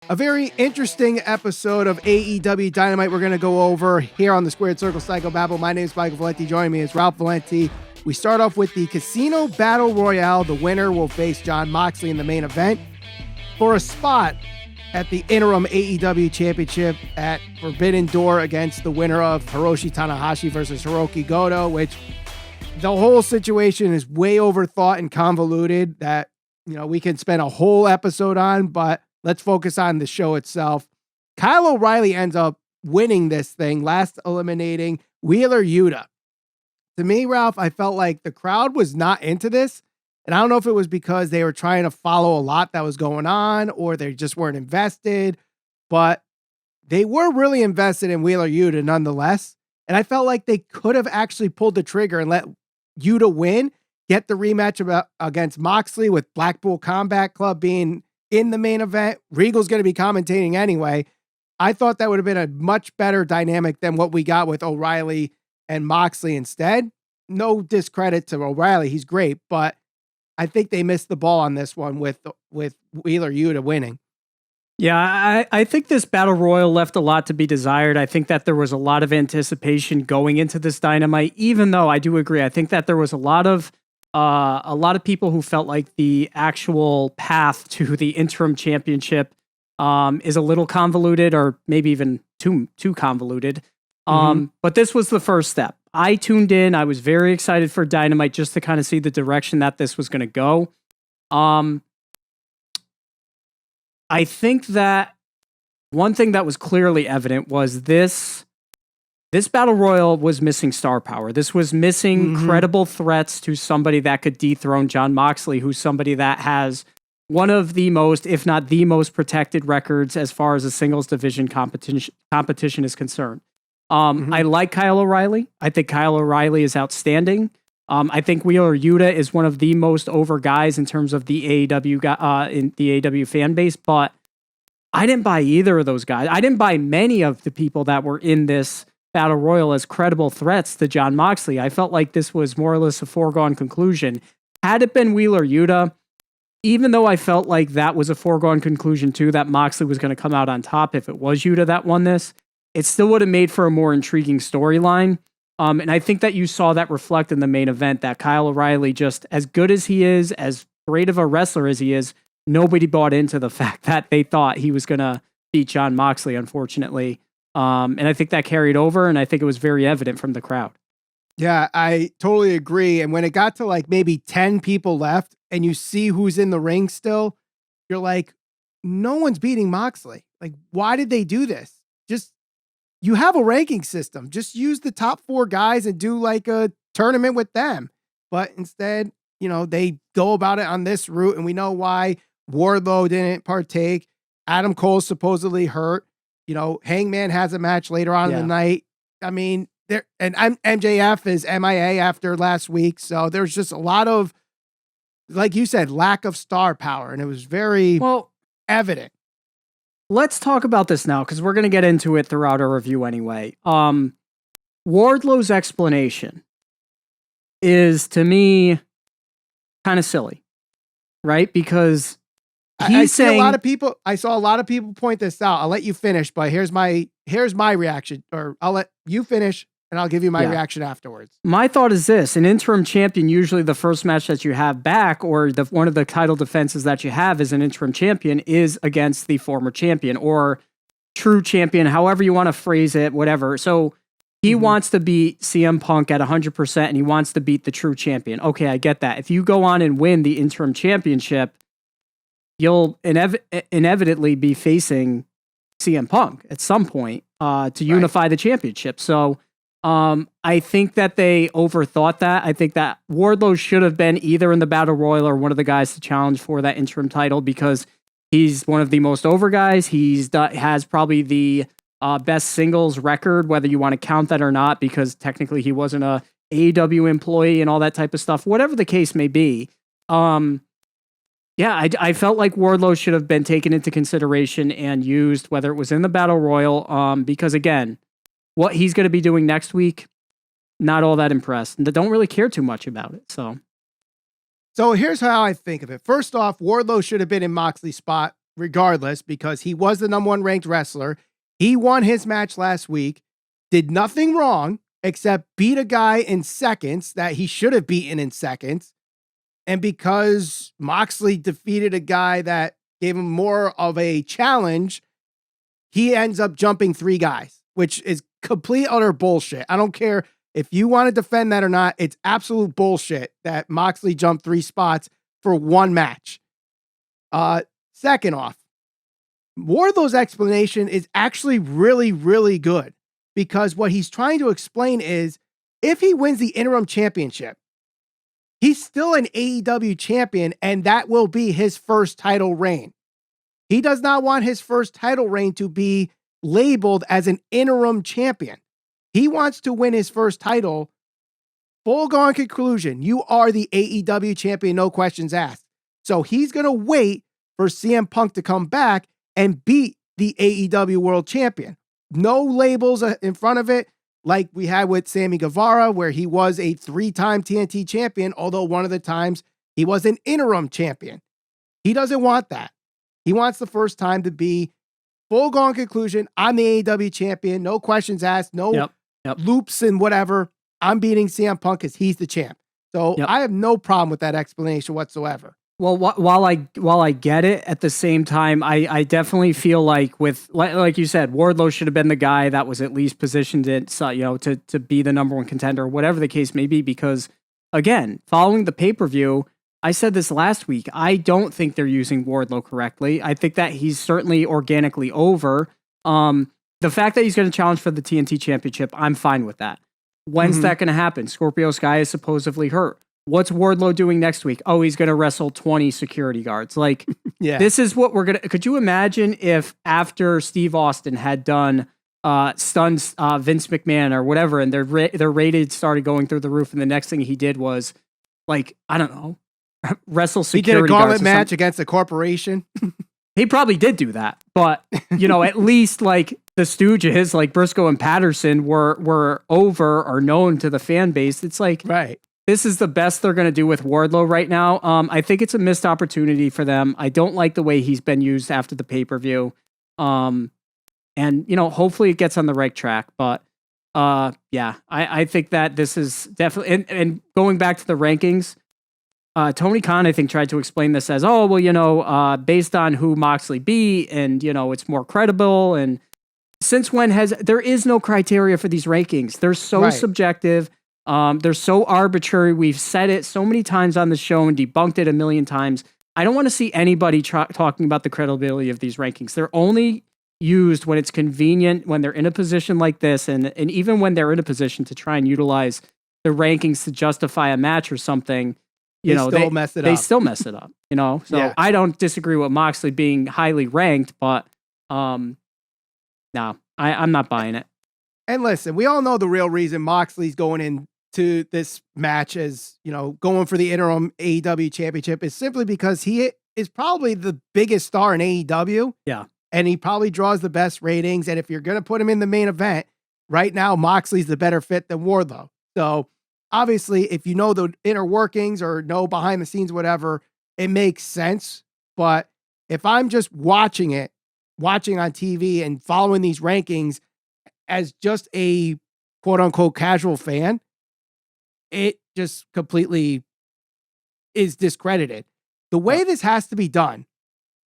A very interesting episode of AEW Dynamite we're going to go over here on the Squared Circle Psychobabble. My name is Michael Valenti. Joining me is Ralph Valenti. We start off with the Casino Battle Royale. The winner will face Jon Moxley in the main event for a spot at the interim AEW Championship at Forbidden Door against the winner of Hiroshi Tanahashi versus Hiroki Goto, which the whole situation is way overthought and convoluted that, we can spend a whole episode on, but let's focus on the show itself. Kyle O'Reilly ends up winning this thing, last eliminating Wheeler Yuta. To me, Ralph, I felt like the crowd was not into this. And I don't know if it was because they were trying to follow a lot that was going on or they just weren't invested, but they were really invested in Wheeler Yuta nonetheless. And I felt like they could have actually pulled the trigger and let Yuta win, get the rematch against Moxley with Blackpool Combat Club being in the main event. Regal's going to be commentating anyway. I thought that would have been a much better dynamic than what we got with O'Reilly and Moxley instead. No discredit to O'Reilly. He's great, but I think they missed the ball on this one with Wheeler Yuta winning. Yeah, I think this Battle Royal left a lot to be desired. I think that there was a lot of anticipation going into this Dynamite, even though I do agree. I think that there was a lot of people who felt like the actual path to the interim championship is a little convoluted, or maybe even too convoluted. But this was the first step. I tuned in. I was very excited for Dynamite just to kind of see the direction that this was going to go. I think that one thing that was clearly evident was this Battle Royal was missing star power. This was missing credible threats to somebody that could dethrone Jon Moxley, who's somebody that has one of the most, if not the most protected records as far as a singles division competition is concerned. I like Kyle O'Reilly. I think Kyle O'Reilly is outstanding. I think Wheeler Yuta is one of the most over guys in terms of the AEW in the AEW fan base, but I didn't buy either of those guys. I didn't buy many of the people that were in this Battle Royal as credible threats to Jon Moxley. I felt like this was more or less a foregone conclusion. Had it been Wheeler Yuta, even though I felt like that was a foregone conclusion too, that Moxley was going to come out on top if it was Yuta that won this, it still would have made for a more intriguing storyline. And I think that you saw that reflect in the main event, that Kyle O'Reilly, just as good as he is, as great of a wrestler as he is, nobody bought into the fact that they thought he was going to beat Jon Moxley, unfortunately. And I think that carried over, and I think it was very evident from the crowd. Yeah, I totally agree. And when it got to like maybe 10 people left and you see who's in the ring still, you're like, no one's beating Moxley. Like, why did they do this? You have a ranking system. Just use the top 4 guys and do like a tournament with them. But instead, they go about it on this route, and we know why. Wardlow didn't partake. Adam Cole's supposedly hurt. Hangman has a match later on in the night. I mean, MJF is MIA after last week. So there's just a lot of, like you said, lack of star power. And it was very evident. Let's talk about this now, because we're going to get into it throughout our review anyway. Wardlow's explanation is, to me, kind of silly, right? Because I saw a lot of people point this out. I'll let you finish, but here's my reaction, or I'll let you finish and I'll give you my reaction afterwards. My thought is this: an interim champion, usually the first match that you have back, or one of the title defenses that you have as an interim champion, is against the former champion or true champion, however you want to phrase it, whatever. So he wants to beat CM Punk at 100%, and he wants to beat the true champion. Okay, I get that. If you go on and win the interim championship, you'll inevitably be facing CM Punk at some point to unify the championship. So I think that they overthought that. I think that Wardlow should have been either in the Battle Royal or one of the guys to challenge for that interim title, because he's one of the most over guys. Has probably the best singles record, whether you want to count that or not, because technically he wasn't a AEW employee and all that type of stuff. Whatever the case may be. I felt like Wardlow should have been taken into consideration and used, whether it was in the Battle Royal, because again, what he's going to be doing next week, not all that impressed. And don't really care too much about it. So here's how I think of it. First off, Wardlow should have been in Moxley's spot regardless, because he was the #1 ranked wrestler. He won his match last week, did nothing wrong except beat a guy in seconds that he should have beaten in seconds. And because Moxley defeated a guy that gave him more of a challenge, he ends up jumping 3 guys, which is complete utter bullshit. I don't care if you want to defend that or not. It's absolute bullshit that Moxley jumped 3 spots for 1 match. Second off, Wardlow's explanation is actually really, really good, because what he's trying to explain is if he wins the interim championship, he's still an AEW champion, and that will be his first title reign. He does not want his first title reign to be labeled as an interim champion. He wants to win his first title. Foregone conclusion. You are the AEW champion, no questions asked. So he's going to wait for CM Punk to come back and beat the AEW World Champion. No labels in front of it, like we had with Sammy Guevara, where he was a 3-time TNT champion, although one of the times he was an interim champion. He doesn't want that. He wants the first time to be foregone conclusion. I'm the AEW champion. No questions asked. No loops and whatever. I'm beating CM Punk because he's the champ. So I have no problem with that explanation whatsoever. Well, while I get it, at the same time, I definitely feel like like you said, Wardlow should have been the guy that was at least positioned to be the #1 contender, whatever the case may be. Because again, following the pay-per-view, I said this last week, I don't think they're using Wardlow correctly. I think that he's certainly organically over. The fact that he's going to challenge for the TNT Championship, I'm fine with that. When's that going to happen? Scorpio Sky is supposedly hurt. What's Wardlow doing next week? Oh, he's going to wrestle 20 security guards. Like, this is what we're going to... Could you imagine if after Steve Austin had done stuns Vince McMahon or whatever, and their rated started going through the roof, and the next thing he did was, like, I don't know, wrestle security guards. He did a gauntlet match against a corporation. He probably did do that. But, at least, like, the Stooges, like Briscoe and Patterson, were over or known to the fan base. It's like... Right. This is the best they're going to do with Wardlow right now. I think it's a missed opportunity for them. I don't like the way he's been used after the pay-per-view. And, hopefully it gets on the right track. But, I think that this is definitely... And going back to the rankings, Tony Khan, I think, tried to explain this as, based on who Moxley beat, and, it's more credible. And since when there is no criteria for these rankings. They're so subjective. They're so arbitrary. We've said it so many times on the show and debunked it a million times. I don't want to see anybody talking about the credibility of these rankings. They're only used when it's convenient, when they're in a position like this, and even when they're in a position to try and utilize the rankings to justify a match or something. They still mess it up. So I don't disagree with Moxley being highly ranked, but no, I'm not buying it. And listen, we all know the real reason Moxley's going into this match as, going for the interim AEW championship is simply because he is probably the biggest star in AEW. Yeah. And he probably draws the best ratings. And if you're going to put him in the main event, right now, Moxley's the better fit than Wardlow. So obviously, if you know the inner workings or know behind the scenes, whatever, it makes sense. But if I'm just watching on TV and following these rankings as just a quote unquote casual fan, it just completely is discredited. The way this has to be done,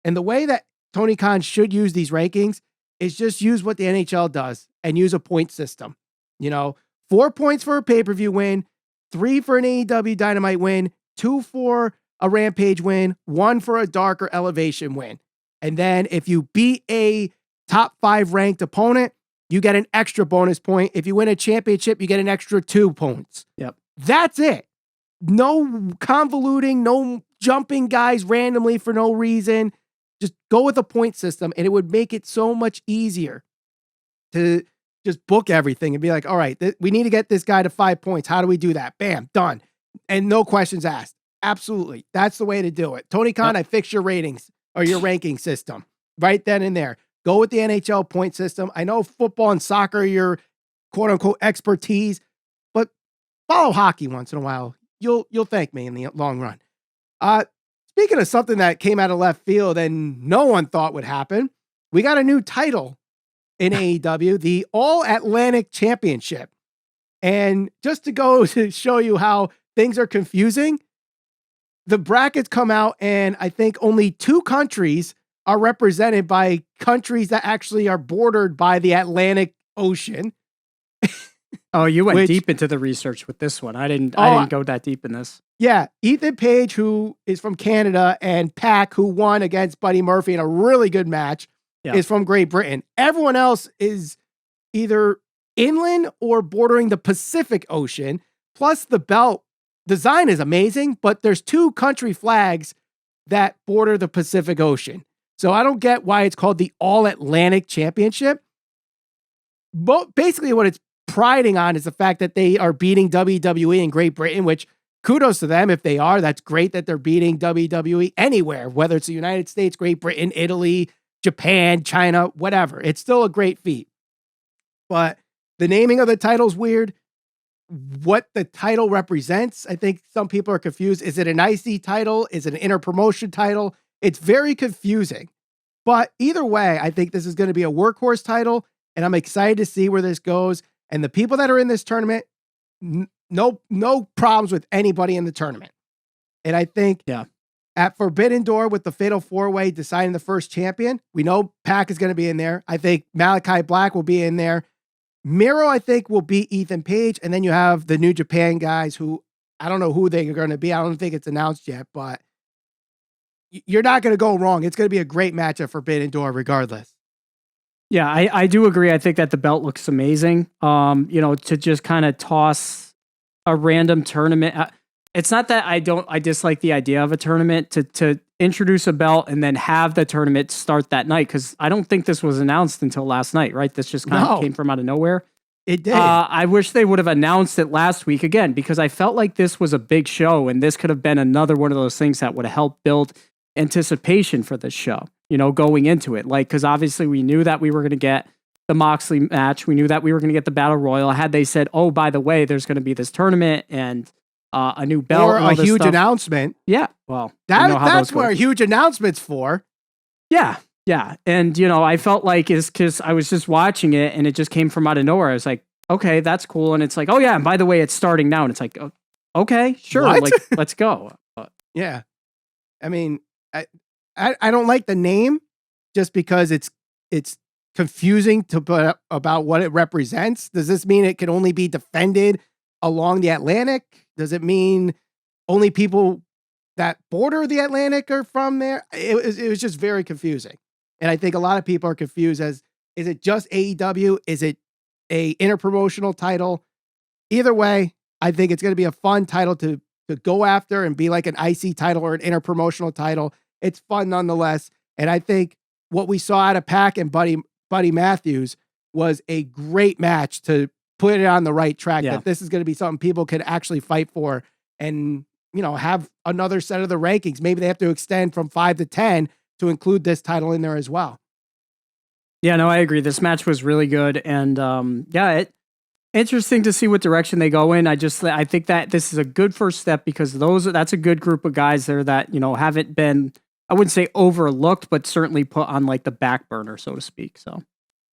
and the way that Tony Khan should use these rankings, is just use what the NHL does and use a point system. 4 points for a pay-per-view win, 3 for an AEW Dynamite win, 2 for a Rampage win, 1 for a Dark or Elevation win. And then if you beat a top 5 ranked opponent, you get an extra bonus point. If you win a championship, you get an extra 2 points. Yep. That's it. No convoluting, no jumping guys randomly for no reason. Just go with a point system, and it would make it so much easier to just book everything and be like, all right, we need to get this guy to 5 points. How do we do that? Bam, done. And no questions asked. Absolutely. That's the way to do it. Tony Khan, I fixed your ratings or your ranking system right then and there. Go with the NHL point system. I know football and soccer are your quote unquote expertise, but follow hockey once in a while. You'll thank me in the long run. speaking of something that came out of left field and no one thought would happen, we got a new title in AEW, the All Atlantic Championship. And just to go to show you how things are confusing, the brackets come out and I think only 2 countries are represented by countries that actually are bordered by the Atlantic Ocean. Oh, you went deep into the research with this one. I didn't go that deep in this. Yeah, Ethan Page, who is from Canada, and Pac, who won against Buddy Murphy in a really good match, is from Great Britain. Everyone else is either inland or bordering the Pacific Ocean. Plus, the belt design is amazing, but there's 2 country flags that border the Pacific Ocean. So I don't get why it's called the All Atlantic Championship. But basically, what it's priding on is the fact that they are beating WWE in Great Britain, which kudos to them if they are. That's great that they're beating WWE anywhere, whether it's the United States, Great Britain, Italy, Japan, China, whatever. It's still a great feat. But the naming of the title is weird. What the title represents, I think some people are confused. Is it an IC title? Is it an interpromotion title? It's very confusing. But either way, I think this is going to be a workhorse title, and I'm excited to see where this goes. And the people that are in this tournament, no problems with anybody in the tournament. And I think at Forbidden Door with the Fatal 4-Way deciding the first champion, we know Pac is going to be in there. I think Malachi Black will be in there. Miro, I think, will beat Ethan Page. And then you have the New Japan guys who, I don't know who they are going to be. I don't think it's announced yet, but you're not going to go wrong. It's going to be a great match at Forbidden Door regardless. Yeah, I do agree. I think that the belt looks amazing. To just kind of toss a random tournament. It's not that I dislike the idea of a tournament to introduce a belt and then have the tournament start that night. Cause I don't think this was announced until last night, right? This just kind of came from out of nowhere. It did. I wish they would have announced it last week again, because I felt like this was a big show and this could have been another one of those things that would have helped build anticipation for this show, going into it. Like, cause obviously we knew that we were going to get the Moxley match. We knew that we were going to get the Battle Royal. Had they said, oh, by the way, there's going to be this tournament and a new belt or a huge announcement. Yeah. Well, that's where a huge announcement's for. Yeah. Yeah. And, I felt like it's because I was just watching it and it just came from out of nowhere. I was like, okay, that's cool. And it's like, oh yeah. And by the way, it's starting now. And it's like, oh, okay, sure. What? Like, let's go. Yeah. I mean, I don't like the name just because it's confusing about what it represents. Does this mean it can only be defended along the Atlantic? Does it mean only people that border the Atlantic are from there? It was just very confusing. And I think a lot of people are confused is it just AEW? Is it a interpromotional title? Either way, I think it's going to be a fun title to go after and be like an IC title or an interpromotional title. It's fun nonetheless. And I think what we saw out of Pac and Buddy Matthews was a great match to put it on the right track, that this is going to be something people can actually fight for and, have another set of the rankings. Maybe they have to extend from 5 to 10 to include this title in there as well. Yeah, no, I agree. This match was really good. And interesting to see what direction they go in. I think that this is a good first step because that's a good group of guys there that, haven't been, I wouldn't say overlooked, but certainly put on like the back burner, so to speak. So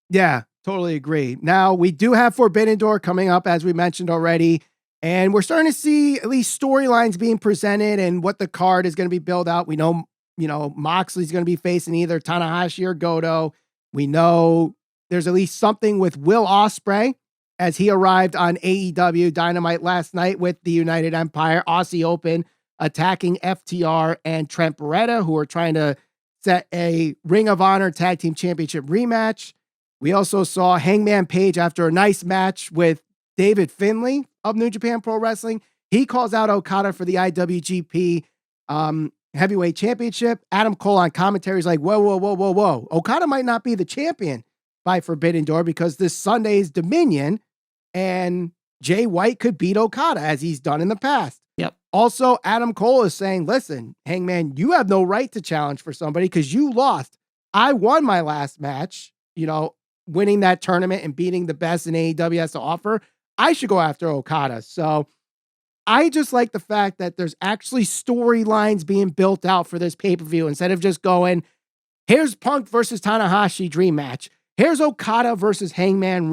yeah, totally agree. Now we do have Forbidden Door coming up, as we mentioned already, and we're starting to see at least storylines being presented and what the card is going to be built out. We know, Moxley's going to be facing either Tanahashi or Goto. We know there's at least something with Will Ospreay as he arrived on AEW Dynamite last night with the United Empire Aussie Open, attacking FTR and Trent Beretta, who are trying to set a Ring of Honor Tag Team Championship rematch. We also saw Hangman Page after a nice match with David Finlay of New Japan Pro Wrestling. He calls out Okada for the IWGP Heavyweight Championship. Adam Cole on commentary is like, whoa. Okada might not be the champion by Forbidden Door because this Sunday's Dominion and Jay White could beat Okada as he's done in the past. Yep. Also, Adam Cole is saying, listen, Hangman, you have no right to challenge for somebody because you lost. I won my last match, winning that tournament and beating the best in AEW has to offer. I should go after Okada. So I just like the fact that there's actually storylines being built out for this pay-per-view instead of just going, here's Punk versus Tanahashi dream match. Here's Okada versus Hangman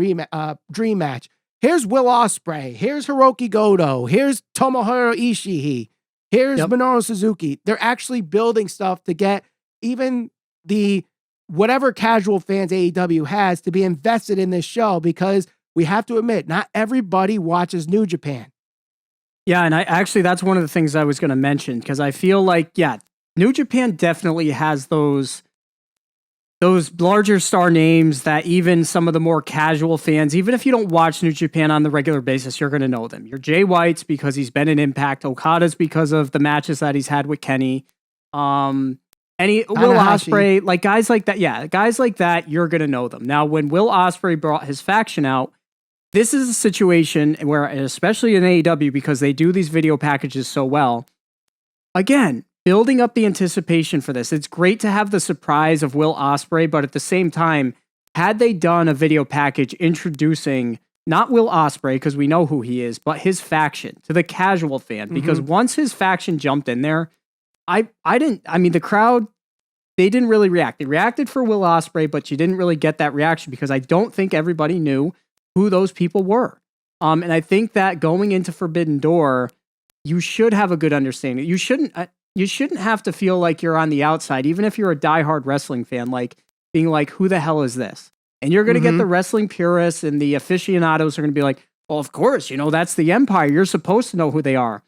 dream match. Here's Will Ospreay. Here's Hiroki Goto. Here's Tomohiro Ishii. Here's Minoru Suzuki. They're actually building stuff to get even the whatever casual fans AEW has to be invested in this show, because we have to admit, not everybody watches New Japan. Yeah, and that's one of the things I was going to mention, because I feel like, New Japan definitely has those larger star names that even some of the more casual fans, even if you don't watch New Japan on the regular basis, you're going to know them. Your Jay White's because he's been in Impact. Okada's because of the matches that he's had with Kenny. Will Ospreay, like guys like that. Yeah, guys like that, you're going to know them. Now, when Will Ospreay brought his faction out, this is a situation where, especially in AEW, because they do these video packages so well, again, building up the anticipation for this. It's great to have the surprise of Will Ospreay, but at the same time, had they done a video package introducing not Will Ospreay, because we know who he is, but his faction to the casual fan, because once his faction jumped in there, the crowd, they didn't really react. They reacted for Will Ospreay, but you didn't really get that reaction because I don't think everybody knew who those people were. And I think that going into Forbidden Door, you should have a good understanding. You shouldn't have to feel like you're on the outside, even if you're a diehard wrestling fan, like being like, who the hell is this? And you're going to get the wrestling purists and the aficionados are going to be like, well, of course, that's the Empire. You're supposed to know who they are.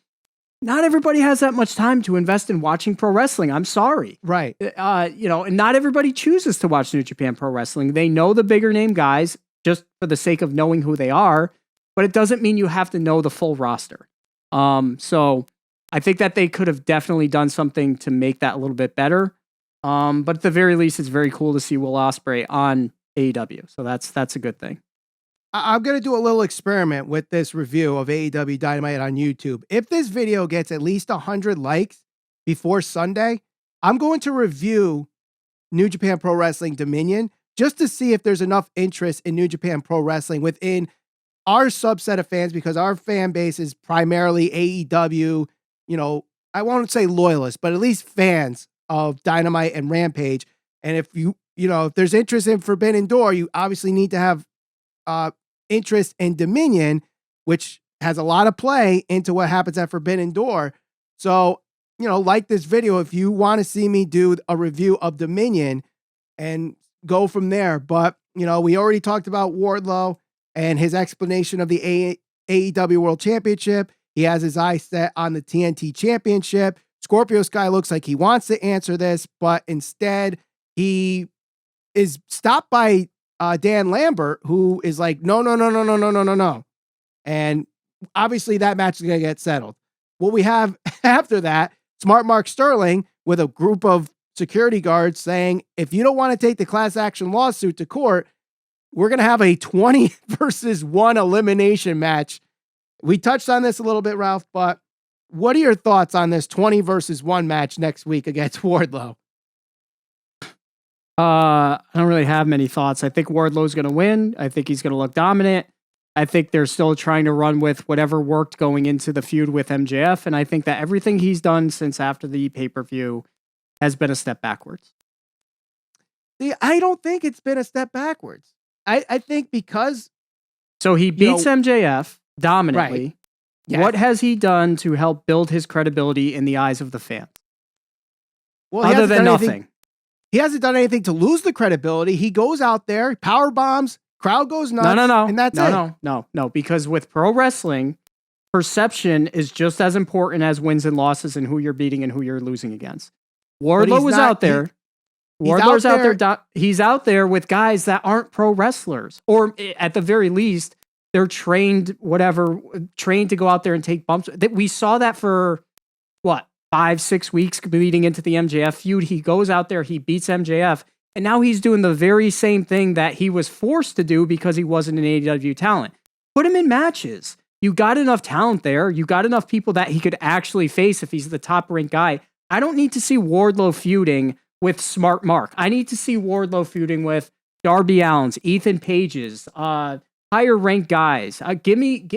Not everybody has that much time to invest in watching pro wrestling. I'm sorry. Right. And not everybody chooses to watch New Japan Pro Wrestling. They know the bigger name guys just for the sake of knowing who they are, but it doesn't mean you have to know the full roster. So I think that they could have definitely done something to make that a little bit better. But at the very least, it's very cool to see Will Ospreay on AEW. So that's a good thing. I'm going to do a little experiment with this review of AEW Dynamite on YouTube. If this video gets at least 100 likes before Sunday, I'm going to review New Japan Pro Wrestling Dominion just to see if there's enough interest in New Japan Pro Wrestling within our subset of fans, because our fan base is primarily AEW, I won't say loyalists, but at least fans of Dynamite and Rampage. And if if there's interest in Forbidden Door, you obviously need to have interest in Dominion, which has a lot of play into what happens at Forbidden Door. So, like this video, if you want to see me do a review of Dominion and go from there. But, we already talked about Wardlow and his explanation of the AEW World Championship. He has his eyes set on the TNT Championship. Scorpio Sky looks like he wants to answer this, but instead he is stopped by Dan Lambert, who is like, no. And obviously that match is going to get settled. What we have after that, Smart Mark Sterling with a group of security guards saying, if you don't want to take the class action lawsuit to court, we're going to have a 20 versus 1 elimination match. We touched on this a little bit, Ralph, but what are your thoughts on this 20 versus 1 match next week against Wardlow? I don't really have many thoughts. I think Wardlow's going to win. I think he's going to look dominant. I think they're still trying to run with whatever worked going into the feud with MJF. And I think that everything he's done since after the pay-per-view has been a step backwards. See, I don't think it's been a step backwards. I think because... So he beats MJF dominantly. Right. Yes. What has he done to help build his credibility in the eyes of the fans? Well, other than nothing. He hasn't done anything to lose the credibility. He goes out there, power bombs, crowd goes nuts. No. And that's it. No. Because with pro wrestling, perception is just as important as wins and losses and who you're beating and who you're losing against. Wardlow was out there. Wardlow's out there. He's out there with guys that aren't pro wrestlers, or at the very least, they're trained to go out there and take bumps. We saw that for 5-6 weeks leading into the MJF feud. He goes out there, he beats MJF, and now he's doing the very same thing that he was forced to do because he wasn't an AEW talent. Put him in matches. You got enough talent there. You got enough people that he could actually face if he's the top ranked guy. I don't need to see Wardlow feuding with Smart Mark. I need to see Wardlow feuding with Darby Allin's, Ethan Page's, higher ranked guys. I don't even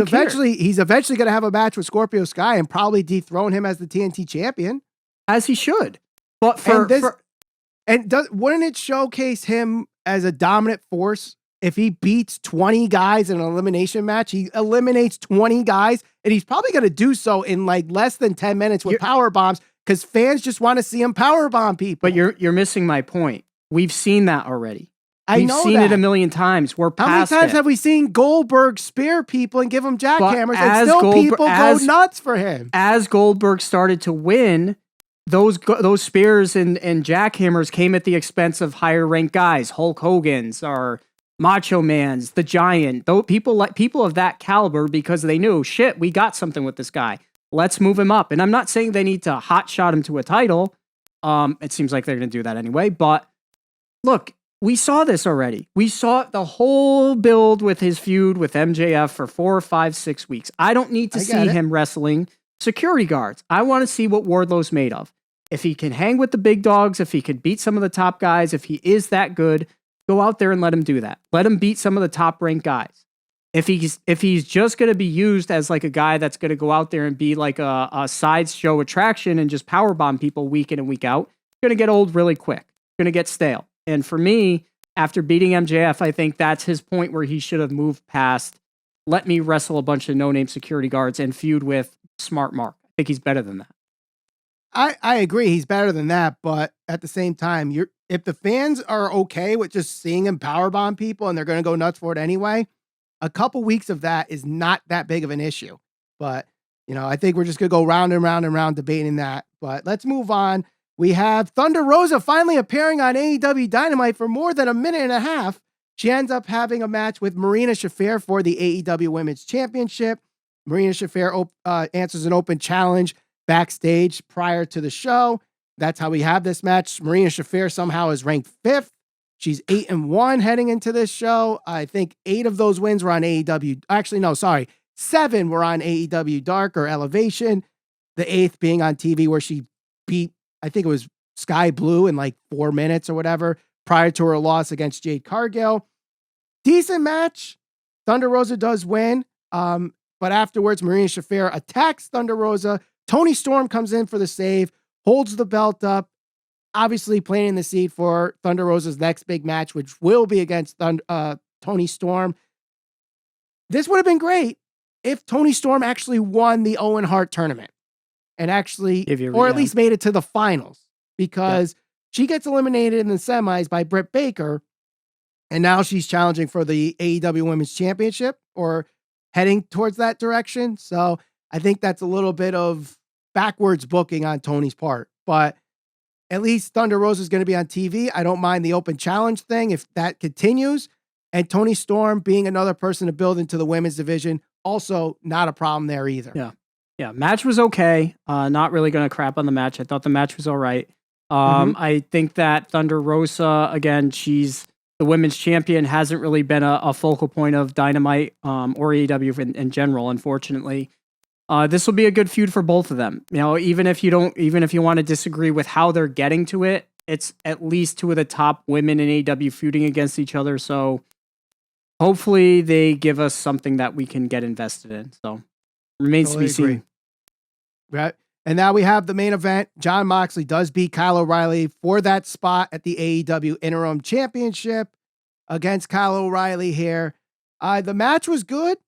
care. He's eventually going to have a match with Scorpio Sky and probably dethrone him as the TNT champion, as he should. But wouldn't it showcase him as a dominant force if he beats 20 guys in an elimination match? He eliminates 20 guys, and he's probably going to do so in like less than 10 minutes with power bombs because fans just want to see him power bomb people. But you're missing my point. We've seen that already. We've know seen it a million times. We're past How many times have we seen Goldberg spear people and give him jackhammers, and still people go nuts for him? As Goldberg started to win, those spears and jackhammers came at the expense of higher ranked guys, Hulk Hogan's or Macho Man's, the Giant, people of that caliber, because they knew, shit, we got something with this guy. Let's move him up. And I'm not saying they need to hotshot him to a title. It seems like they're going to do that anyway. But look, we saw this already. We saw the whole build with his feud with MJF for 4 or 5, 6 weeks. I don't need to see him wrestling security guards. I want to see what Wardlow's made of. If he can hang with the big dogs, if he could beat some of the top guys, if he is that good, go out there and let him do that. Let him beat some of the top ranked guys. If he's just going to be used as like a guy that's going to go out there and be like a sideshow attraction and just powerbomb people week in and week out, going to get old really quick. Going to get stale. And for me, after beating MJF, I think that's his point where he should have moved past, let me wrestle a bunch of no-name security guards and feud with Smart Mark. I think he's better than that. I agree. He's better than that. But at the same time, if the fans are okay with just seeing him powerbomb people and they're going to go nuts for it anyway, a couple weeks of that is not that big of an issue. But, I think we're just going to go round and round and round debating that. But let's move on. We have Thunder Rosa finally appearing on AEW Dynamite for more than a minute and a half. She ends up having a match with MARINA SHAFIR for the AEW Women's Championship. MARINA SHAFIR answers an open challenge backstage prior to the show. That's how we have this match. MARINA SHAFIR somehow is ranked 5th. She's 8-1 heading into this show. I think 8 of those wins were on AEW. Actually, no, sorry. 7 were on AEW Dark or Elevation. The 8th being on TV where she beat, I think it was Sky Blue in like 4 minutes or whatever, prior to her loss against Jade Cargill. Decent match. Thunder Rosa does win. But afterwards, MARINA SHAFIR attacks Thunder Rosa. Toni Storm comes in for the save, holds the belt up, obviously planting the seed for Thunder Rosa's next big match, which will be against Toni Storm. This would have been great if Toni Storm actually won the Owen Hart tournament and actually, or at least made it to the finals, because she gets eliminated in the semis by Britt Baker, and now she's challenging for the AEW Women's Championship or heading towards that direction. So I think that's a little bit of backwards booking on Tony's part, but at least Thunder Rosa is going to be on TV. I don't mind the open challenge thing if that continues. And Toni Storm being another person to build into the women's division, also not a problem there either. Yeah. Match was okay. Not really going to crap on the match. I thought the match was all right. I think that Thunder Rosa, again, she's the women's champion, hasn't really been a focal point of Dynamite or AEW in general, unfortunately. This will be a good feud for both of them. Even if you want to disagree with how they're getting to it, it's at least 2 of the top women in AEW feuding against each other. So hopefully they give us something that we can get invested in. So remains to be seen. Right. And now we have the main event. Jon Moxley does beat Kyle O'Reilly for that spot at the AEW Interim Championship against Kyle O'Reilly here. The match was good.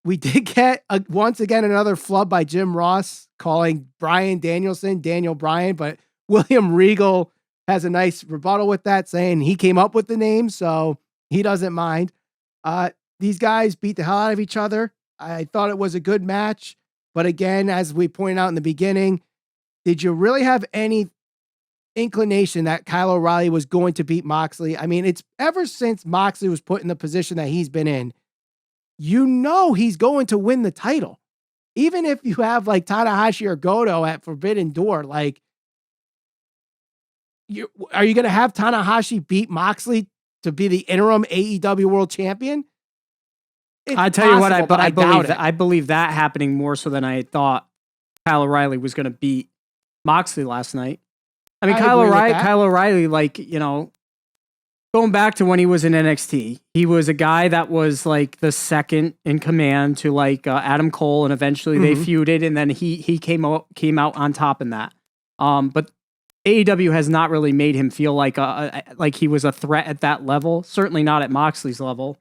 We did get, once again, another flub by Jim Ross calling Bryan Danielson Daniel Bryan, but William Regal has a nice rebuttal with that, saying he came up with the name, so he doesn't mind. These guys beat the hell out of each other. I thought it was a good match, but again, as we pointed out in the beginning, did you really have any inclination that Kyle O'Reilly was going to beat Moxley? I mean, it's ever since Moxley was put in the position that he's been in, he's going to win the title. Even if you have like Tanahashi or Goto at Forbidden Door, like, are you going to have Tanahashi beat Moxley to be the interim AEW World Champion? I tell you what, I believe that happening more so than I thought Kyle O'Reilly was going to beat Moxley last night. I mean, Kyle O'Reilly, like, going back to when he was in NXT, he was a guy that was like the second in command to like Adam Cole, and eventually they feuded, and then he came out on top in that. But AEW has not really made him feel like he was a threat at that level. Certainly not at Moxley's level.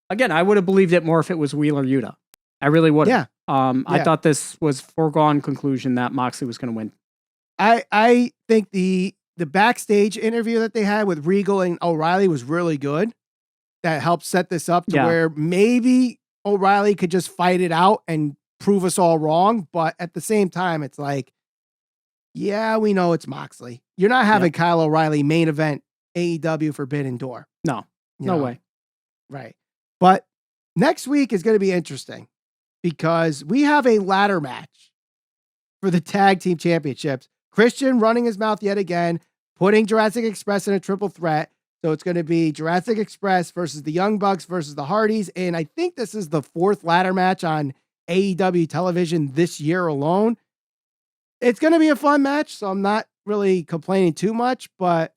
Again, I would have believed it more if it was Wheeler Yuta. I really would have. Yeah. I thought this was foregone conclusion that Moxley was going to win. I think the backstage interview that they had with Regal and O'Reilly was really good. That helped set this up to where maybe O'Reilly could just fight it out and prove us all wrong. But at the same time, it's like, yeah, we know it's Moxley. You're not having Kyle O'Reilly main event AEW Forbidden Door. No way. Right. But next week is going to be interesting because we have a ladder match for the tag team championships. Christian running his mouth yet again, putting Jurassic Express in a triple threat. So it's going to be Jurassic Express versus the Young Bucks versus the Hardys. And I think this is the 4th ladder match on AEW television this year alone. It's going to be a fun match, so I'm not really complaining too much, but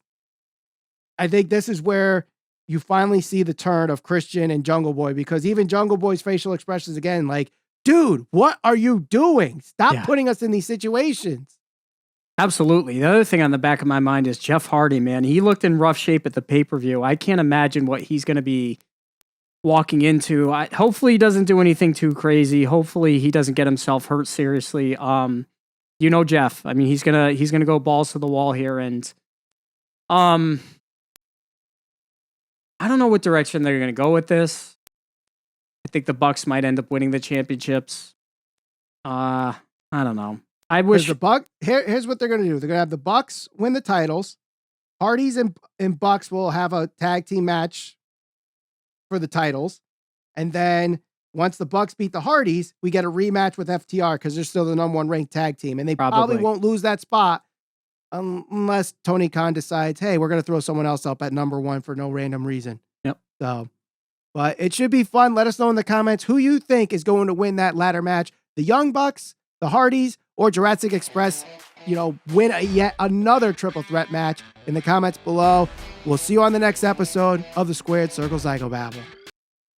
I think this is where you finally see the turn of Christian and Jungle Boy, because even Jungle Boy's facial expressions again, like, dude, what are you doing? Stop putting us in these situations. Absolutely. The other thing on the back of my mind is Jeff Hardy, man. He looked in rough shape at the pay-per-view. I can't imagine what he's going to be walking into. Hopefully he doesn't do anything too crazy. Hopefully he doesn't get himself hurt seriously. You know Jeff. I mean, he's gonna go balls to the wall here, and I don't know what direction they're gonna go with this. I think the Bucks might end up winning the championships. I don't know. I wish here's what they're gonna do. They're gonna have the Bucks win the titles. Hardys and Bucks will have a tag team match for the titles, and then once the Bucks beat the Hardys, we get a rematch with FTR because they're still the #1 ranked tag team. And they probably won't lose that spot unless Tony Khan decides, hey, we're going to throw someone else up at #1 for no random reason. Yep. So, but it should be fun. Let us know in the comments who you think is going to win that ladder match. The Young Bucks, the Hardys, or Jurassic Express, win yet another triple threat match in the comments below. We'll see you on the next episode of the Squared Circle Psychobabble.